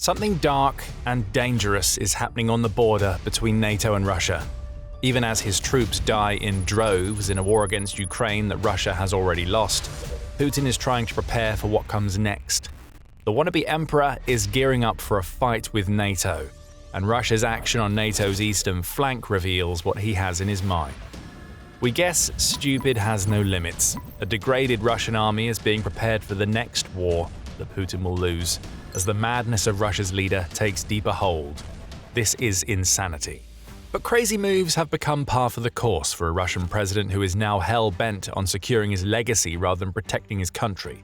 Something dark and dangerous is happening on the border between NATO and Russia. Even as his troops die in droves in a war against Ukraine that Russia has already lost, Putin is trying to prepare for what comes next. The wannabe emperor is gearing up for a fight with NATO, and Russia's action on NATO's eastern flank reveals what he has in his mind. We guess stupid has no limits. A degraded Russian army is being prepared for the next war that Putin will lose, as the madness of Russia's leader takes deeper hold. This is insanity. But crazy moves have become par for the course for a Russian president who is now hell-bent on securing his legacy rather than protecting his country.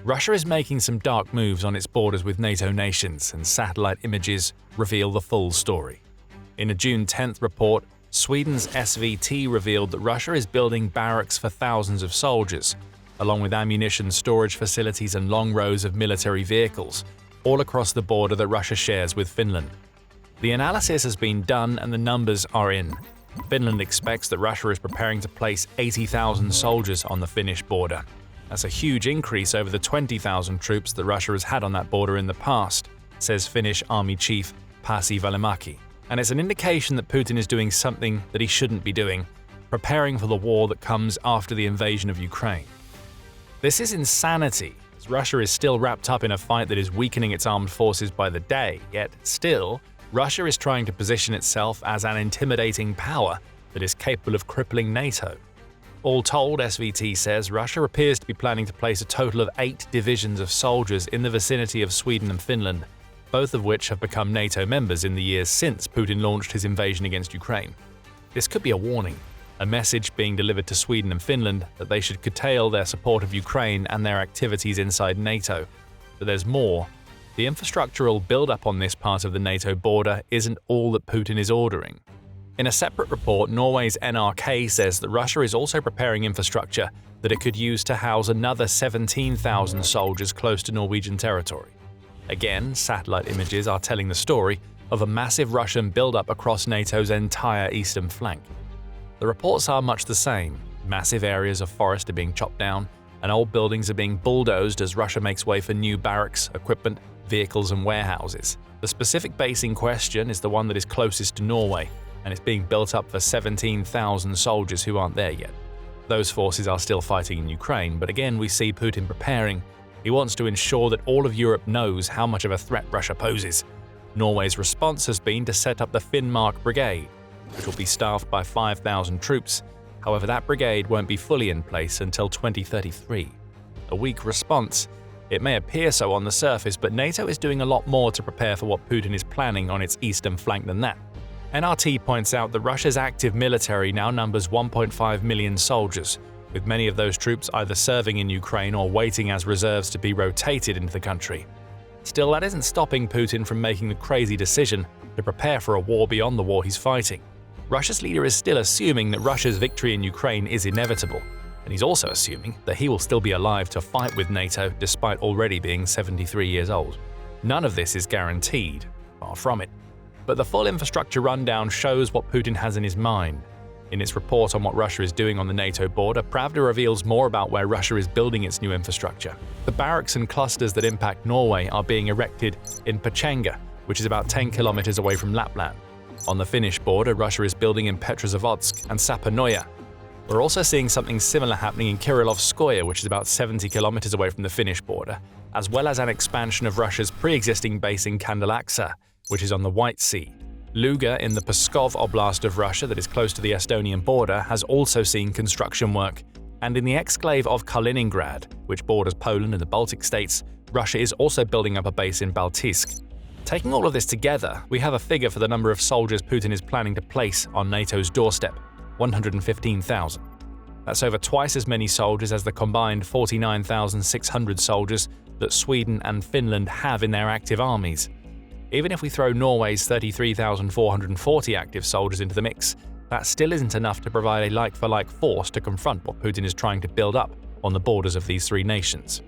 Russia is making some dark moves on its borders with NATO nations, and satellite images reveal the full story. In a June 10th report, Sweden's SVT revealed that Russia is building barracks for thousands of soldiers, along with ammunition storage facilities and long rows of military vehicles, all across the border that Russia shares with Finland. The analysis has been done and the numbers are in. Finland expects that Russia is preparing to place 80,000 soldiers on the Finnish border. That's a huge increase over the 20,000 troops that Russia has had on that border in the past, says Finnish Army Chief Pasi Välimäki. And it's an indication that Putin is doing something that he shouldn't be doing, preparing for the war that comes after the invasion of Ukraine. This is insanity, as Russia is still wrapped up in a fight that is weakening its armed forces by the day, yet still, Russia is trying to position itself as an intimidating power that is capable of crippling NATO. All told, SVT says Russia appears to be planning to place a total of 8 divisions of soldiers in the vicinity of Sweden and Finland, both of which have become NATO members in the years since Putin launched his invasion against Ukraine. This could be a warning, a message being delivered to Sweden and Finland that they should curtail their support of Ukraine and their activities inside NATO. But there's more. The infrastructural buildup on this part of the NATO border isn't all that Putin is ordering. In a separate report, Norway's NRK says that Russia is also preparing infrastructure that it could use to house another 17,000 soldiers close to Norwegian territory. Again, satellite images are telling the story of a massive Russian buildup across NATO's entire eastern flank. The reports are much the same. Massive areas of forest are being chopped down, and old buildings are being bulldozed as Russia makes way for new barracks, equipment, vehicles and warehouses. The specific base in question is the one that is closest to Norway, and it's being built up for 17,000 soldiers who aren't there yet. Those forces are still fighting in Ukraine, but again we see Putin preparing. He wants to ensure that all of Europe knows how much of a threat Russia poses. Norway's response has been to set up the Finnmark Brigade, which will be staffed by 5,000 troops. However, that brigade won't be fully in place until 2033. A weak response. It may appear so on the surface, but NATO is doing a lot more to prepare for what Putin is planning on its eastern flank than that. NRT points out that Russia's active military now numbers 1.5 million soldiers, with many of those troops either serving in Ukraine or waiting as reserves to be rotated into the country. Still, that isn't stopping Putin from making the crazy decision to prepare for a war beyond the war he's fighting. Russia's leader is still assuming that Russia's victory in Ukraine is inevitable, and he's also assuming that he will still be alive to fight with NATO despite already being 73 years old. None of this is guaranteed, far from it. But the full infrastructure rundown shows what Putin has in his mind. In its report on what Russia is doing on the NATO border, Pravda reveals more about where Russia is building its new infrastructure. The barracks and clusters that impact Norway are being erected in Pechenga, which is about 10 kilometers away from Lapland. On the Finnish border, Russia is building in Petrozavodsk and Sapanoja. We're also seeing something similar happening in Kirillovskoye, which is about 70 kilometers away from the Finnish border, as well as an expansion of Russia's pre-existing base in Kandalaksa, which is on the White Sea. Luga in the Pskov Oblast of Russia that is close to the Estonian border has also seen construction work, and in the exclave of Kaliningrad, which borders Poland and the Baltic states, Russia is also building up a base in Baltisk. Taking all of this together, we have a figure for the number of soldiers Putin is planning to place on NATO's doorstep: 115,000. That's over twice as many soldiers as the combined 49,600 soldiers that Sweden and Finland have in their active armies. Even if we throw Norway's 33,440 active soldiers into the mix, that still isn't enough to provide a like-for-like force to confront what Putin is trying to build up on the borders of these 3 nations.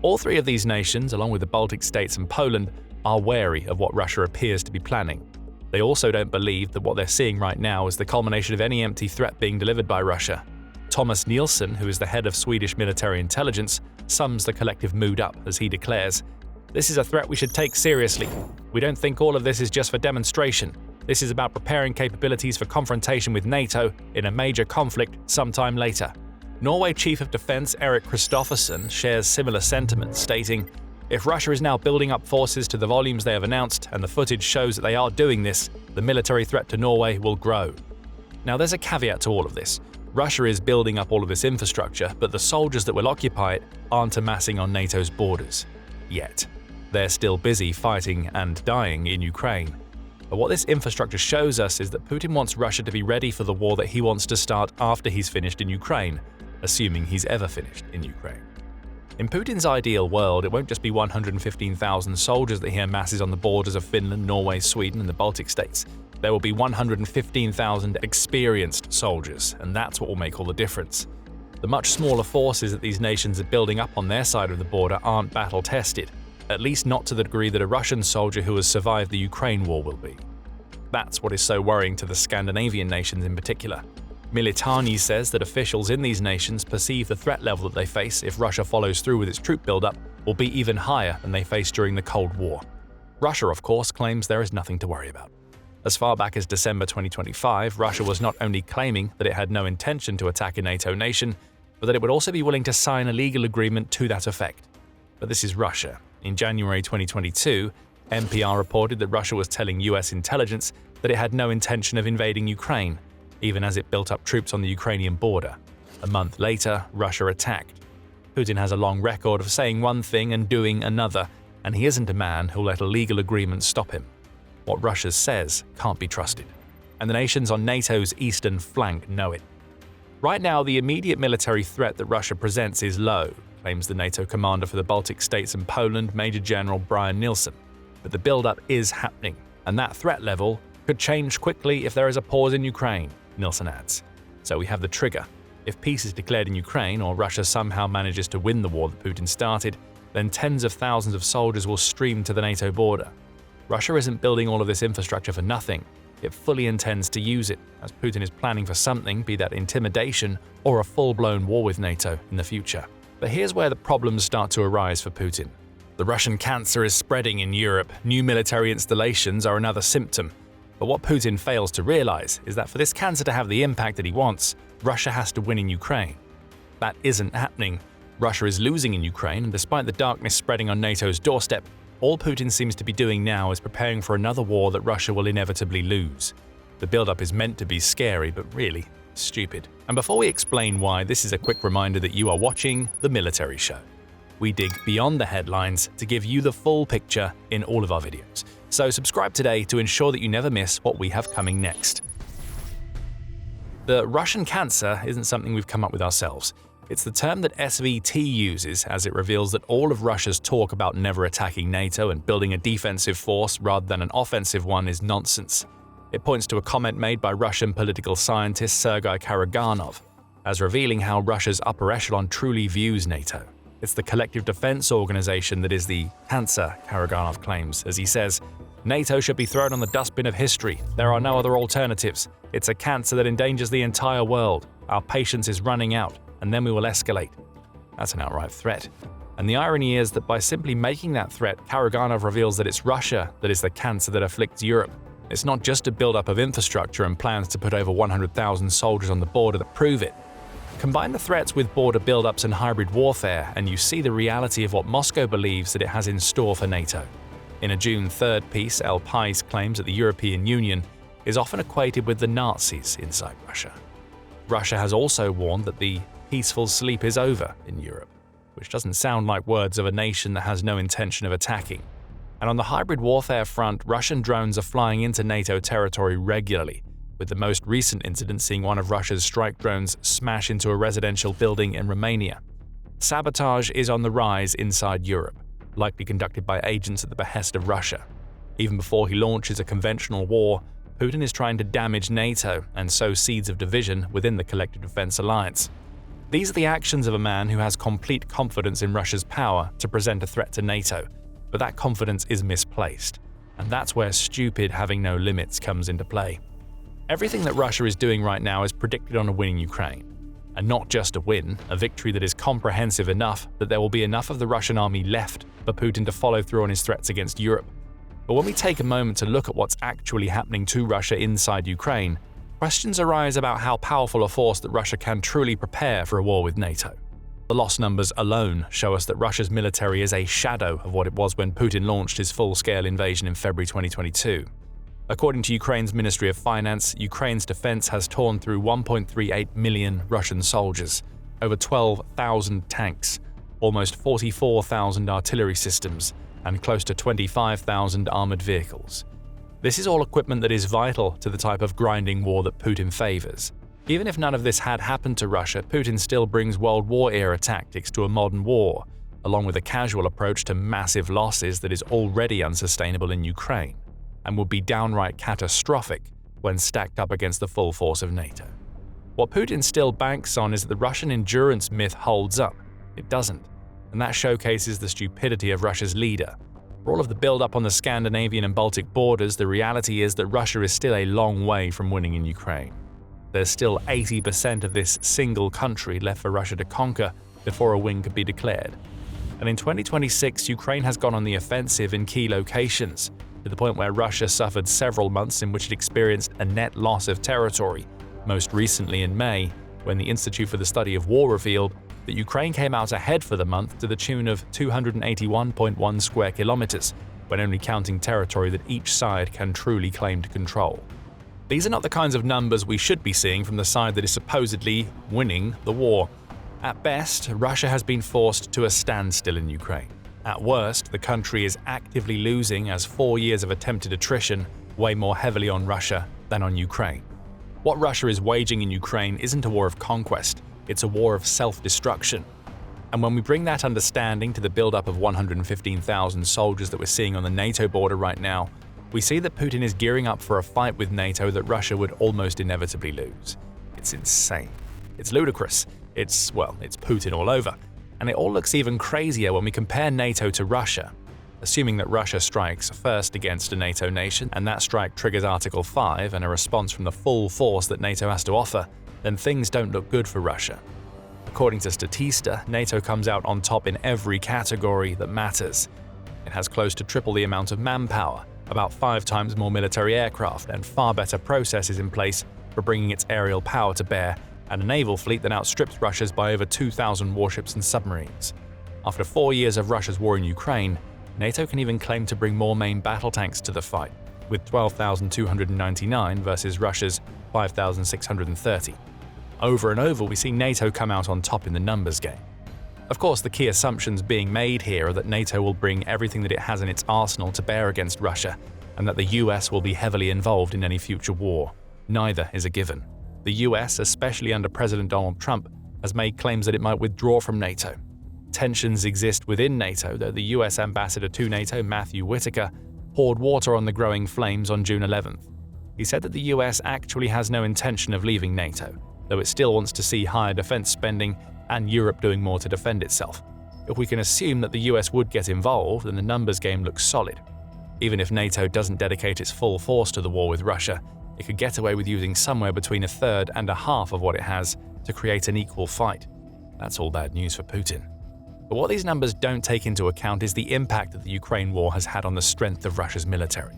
All 3 of these nations, along with the Baltic states and Poland, are wary of what Russia appears to be planning. They also don't believe that what they're seeing right now is the culmination of any empty threat being delivered by Russia. Thomas Nielsen, who is the head of Swedish military intelligence, sums the collective mood up as he declares, This is a threat we should take seriously. We don't think all of this is just for demonstration. This is about preparing capabilities for confrontation with NATO in a major conflict sometime later. Norway Chief of Defense Erik Kristoffersen shares similar sentiments, stating, "If Russia is now building up forces to the volumes they have announced, and the footage shows that they are doing this, the military threat to Norway will grow." Now there's a caveat to all of this. Russia is building up all of this infrastructure, but the soldiers that will occupy it aren't amassing on NATO's borders. Yet. They're still busy fighting and dying in Ukraine. But what this infrastructure shows us is that Putin wants Russia to be ready for the war that he wants to start after he's finished in Ukraine, assuming he's ever finished in Ukraine. In Putin's ideal world, it won't just be 115,000 soldiers that he amasses on the borders of Finland, Norway, Sweden, and the Baltic states. There will be 115,000 experienced soldiers, and that's what will make all the difference. The much smaller forces that these nations are building up on their side of the border aren't battle-tested, at least not to the degree that a Russian soldier who has survived the Ukraine war will be. That's what is so worrying to the Scandinavian nations in particular. Militani says that officials in these nations perceive the threat level that they face if Russia follows through with its troop buildup will be even higher than they faced during the Cold War. Russia, of course, claims there is nothing to worry about. As far back as December 2025, Russia was not only claiming that it had no intention to attack a NATO nation, but that it would also be willing to sign a legal agreement to that effect. But this is Russia. In January 2022, NPR reported that Russia was telling US intelligence that it had no intention of invading Ukraine, even as it built up troops on the Ukrainian border. A month later, Russia attacked. Putin has a long record of saying one thing and doing another, and he isn't a man who'll let a legal agreement stop him. What Russia says can't be trusted, and the nations on NATO's eastern flank know it. Right now, the immediate military threat that Russia presents is low, claims the NATO commander for the Baltic states and Poland, Major General Brian Nielsen. But the build-up is happening, and that threat level could change quickly if there is a pause in Ukraine, Nielsen adds. So we have the trigger. If peace is declared in Ukraine, or Russia somehow manages to win the war that Putin started, then tens of thousands of soldiers will stream to the NATO border. Russia isn't building all of this infrastructure for nothing. It fully intends to use it, as Putin is planning for something, be that intimidation or a full-blown war with NATO in the future. But here's where the problems start to arise for Putin. The Russian cancer is spreading in Europe. New military installations are another symptom. But what Putin fails to realize is that for this cancer to have the impact that he wants, Russia has to win in Ukraine. That isn't happening. Russia is losing in Ukraine, and despite the darkness spreading on NATO's doorstep, all Putin seems to be doing now is preparing for another war that Russia will inevitably lose. The build-up is meant to be scary, but really stupid. And before we explain why, this is a quick reminder that you are watching The Military Show. We dig beyond the headlines to give you the full picture in all of our videos. So subscribe today to ensure that you never miss what we have coming next. The Russian cancer isn't something we've come up with ourselves. It's the term that SVT uses as it reveals that all of Russia's talk about never attacking NATO and building a defensive force rather than an offensive one is nonsense. It points to a comment made by Russian political scientist Sergei Karaganov as revealing how Russia's upper echelon truly views NATO. It's the collective defense organization that is the cancer, Karaganov claims, as he says, NATO should be thrown on the dustbin of history. There are no other alternatives. It's a cancer that endangers the entire world. Our patience is running out, and then we will escalate. That's an outright threat. And the irony is that by simply making that threat, Karaganov reveals that it's Russia that is the cancer that afflicts Europe. It's not just a build-up of infrastructure and plans to put over 100,000 soldiers on the border that prove it. Combine the threats with border build-ups and hybrid warfare, and you see the reality of what Moscow believes that it has in store for NATO. In a June 3rd piece, El País claims that the European Union is often equated with the Nazis inside Russia. Russia has also warned that the peaceful sleep is over in Europe, which doesn't sound like words of a nation that has no intention of attacking. And on the hybrid warfare front, Russian drones are flying into NATO territory regularly, with the most recent incident seeing one of Russia's strike drones smash into a residential building in Romania. Sabotage is on the rise inside Europe, likely conducted by agents at the behest of Russia. Even before he launches a conventional war, Putin is trying to damage NATO and sow seeds of division within the collective defense alliance. These are the actions of a man who has complete confidence in Russia's power to present a threat to NATO, but that confidence is misplaced, and that's where stupid having no limits comes into play. Everything that Russia is doing right now is predicted on a winning Ukraine, And not just a win, a victory that is comprehensive enough that there will be enough of the Russian army left for Putin to follow through on his threats against Europe. But when we take a moment to look at what's actually happening to Russia inside Ukraine, questions arise about how powerful a force that Russia can truly prepare for a war with NATO. The loss numbers alone show us that Russia's military is a shadow of what it was when Putin launched his full-scale invasion in February 2022. According to Ukraine's Ministry of Finance, Ukraine's defense has torn through 1.38 million Russian soldiers, over 12,000 tanks, almost 44,000 artillery systems, and close to 25,000 armored vehicles. This is all equipment that is vital to the type of grinding war that Putin favors. Even if none of this had happened to Russia, Putin still brings World War-era tactics to a modern war, along with a casual approach to massive losses that is already unsustainable in Ukraine, and would be downright catastrophic when stacked up against the full force of NATO. What Putin still banks on is that the Russian endurance myth holds up. It doesn't, and that showcases the stupidity of Russia's leader. For all of the build-up on the Scandinavian and Baltic borders, the reality is that Russia is still a long way from winning in Ukraine. There's still 80% of this single country left for Russia to conquer before a win could be declared. And in 2026, Ukraine has gone on the offensive in key locations, to the point where Russia suffered several months in which it experienced a net loss of territory, most recently in May, when the Institute for the Study of War revealed that Ukraine came out ahead for the month to the tune of 281.1 square kilometers, when only counting territory that each side can truly claim to control. These are not the kinds of numbers we should be seeing from the side that is supposedly winning the war. At best, Russia has been forced to a standstill in Ukraine. At worst, the country is actively losing as 4 years of attempted attrition weigh more heavily on Russia than on Ukraine. What Russia is waging in Ukraine isn't a war of conquest, it's a war of self-destruction. And when we bring that understanding to the buildup of 115,000 soldiers that we're seeing on the NATO border right now, we see that Putin is gearing up for a fight with NATO that Russia would almost inevitably lose. It's insane. It's ludicrous. It's Putin all over. And it all looks even crazier when we compare NATO to Russia. Assuming that Russia strikes first against a NATO nation, and that strike triggers Article 5 and a response from the full force that NATO has to offer, then things don't look good for Russia. According to Statista, NATO comes out on top in every category that matters. It has close to triple the amount of manpower, about 5 times more military aircraft, and far better processes in place for bringing its aerial power to bear, and a naval fleet that outstrips Russia's by over 2,000 warships and submarines. After 4 years of Russia's war in Ukraine, NATO can even claim to bring more main battle tanks to the fight, with 12,299 versus Russia's 5,630. Over and over, we see NATO come out on top in the numbers game. Of course, the key assumptions being made here are that NATO will bring everything that it has in its arsenal to bear against Russia, and that the US will be heavily involved in any future war. Neither is a given. The US, especially under President Donald Trump, has made claims that it might withdraw from NATO. Tensions exist within NATO, though the US ambassador to NATO, Matthew Whitaker, poured water on the growing flames on June 11th. He said that the US actually has no intention of leaving NATO, though it still wants to see higher defense spending and Europe doing more to defend itself. If we can assume that the US would get involved, then the numbers game looks solid. Even if NATO doesn't dedicate its full force to the war with Russia, it could get away with using somewhere between a third and a half of what it has to create an equal fight. That's all bad news for Putin. But what these numbers don't take into account is the impact that the Ukraine war has had on the strength of Russia's military.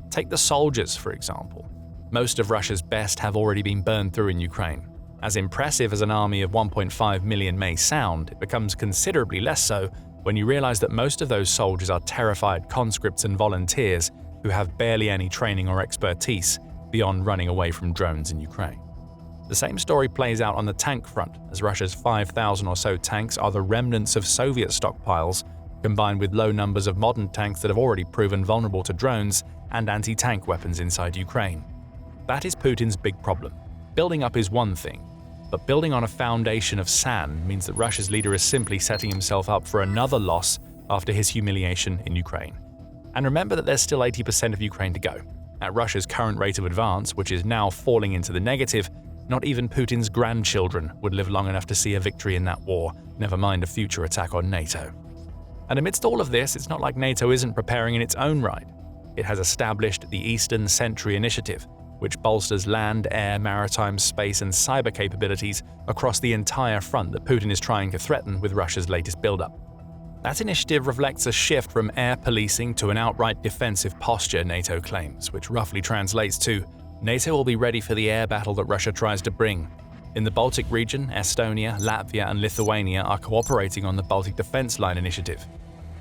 Take the soldiers, for example. Most of Russia's best have already been burned through in Ukraine. As impressive as an army of 1.5 million may sound, it becomes considerably less so when you realize that most of those soldiers are terrified conscripts and volunteers who have barely any training or expertise beyond running away from drones in Ukraine. The same story plays out on the tank front, as Russia's 5,000 or so tanks are the remnants of Soviet stockpiles, combined with low numbers of modern tanks that have already proven vulnerable to drones and anti-tank weapons inside Ukraine. That is Putin's big problem. Building up is one thing, but building on a foundation of sand means that Russia's leader is simply setting himself up for another loss after his humiliation in Ukraine. And remember that there's still 80% of Ukraine to go. At Russia's current rate of advance, which is now falling into the negative, not even Putin's grandchildren would live long enough to see a victory in that war, never mind a future attack on NATO. And amidst all of this, it's not like NATO isn't preparing in its own right. It has established the Eastern Sentry Initiative, which bolsters land, air, maritime, space, and cyber capabilities across the entire front that Putin is trying to threaten with Russia's latest buildup. That initiative reflects a shift from air policing to an outright defensive posture, NATO claims, which roughly translates to NATO will be ready for the air battle that Russia tries to bring. In the Baltic region, Estonia, Latvia, and Lithuania are cooperating on the Baltic Defence Line initiative.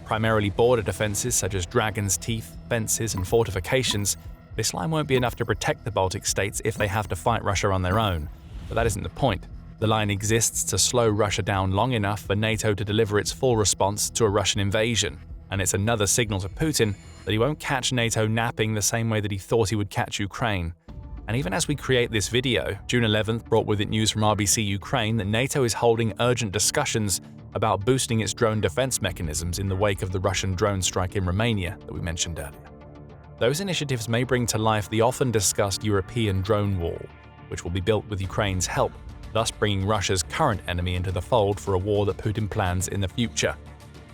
Primarily border defences such as Dragon's Teeth, fences, and fortifications, this line won't be enough to protect the Baltic states if they have to fight Russia on their own. But that isn't the point. The line exists to slow Russia down long enough for NATO to deliver its full response to a Russian invasion, and it's another signal to Putin that he won't catch NATO napping the same way that he thought he would catch Ukraine. And even as we create this video, June 11th brought with it news from RBC Ukraine that NATO is holding urgent discussions about boosting its drone defense mechanisms in the wake of the Russian drone strike in Romania that we mentioned earlier. Those initiatives may bring to life the often discussed European drone wall, which will be built with Ukraine's help, thus bringing Russia's current enemy into the fold for a war that Putin plans in the future.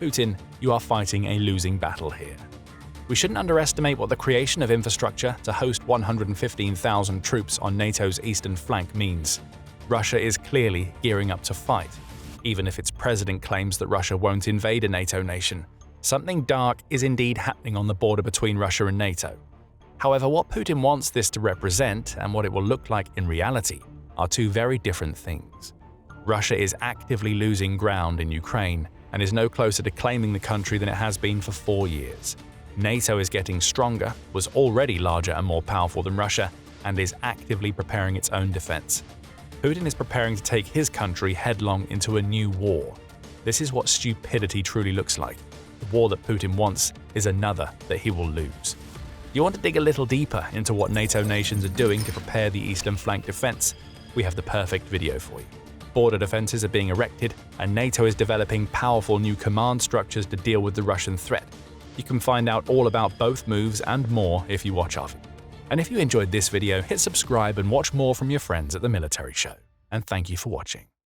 Putin, you are fighting a losing battle here. We shouldn't underestimate what the creation of infrastructure to host 115,000 troops on NATO's eastern flank means. Russia is clearly gearing up to fight, even if its president claims that Russia won't invade a NATO nation. Something dark is indeed happening on the border between Russia and NATO. However, what Putin wants this to represent and what it will look like in reality are two very different things. Russia is actively losing ground in Ukraine and is no closer to claiming the country than it has been for 4 years. NATO is getting stronger, was already larger and more powerful than Russia, and is actively preparing its own defense. Putin is preparing to take his country headlong into a new war. This is what stupidity truly looks like. The war that Putin wants is another that he will lose. You want to dig a little deeper into what NATO nations are doing to prepare the eastern flank defense? We have the perfect video for you. Border defenses are being erected, and NATO is developing powerful new command structures to deal with the Russian threat. You can find out all about both moves and more if you watch our video. And if you enjoyed this video, hit subscribe and watch more from your friends at The Military Show. And thank you for watching.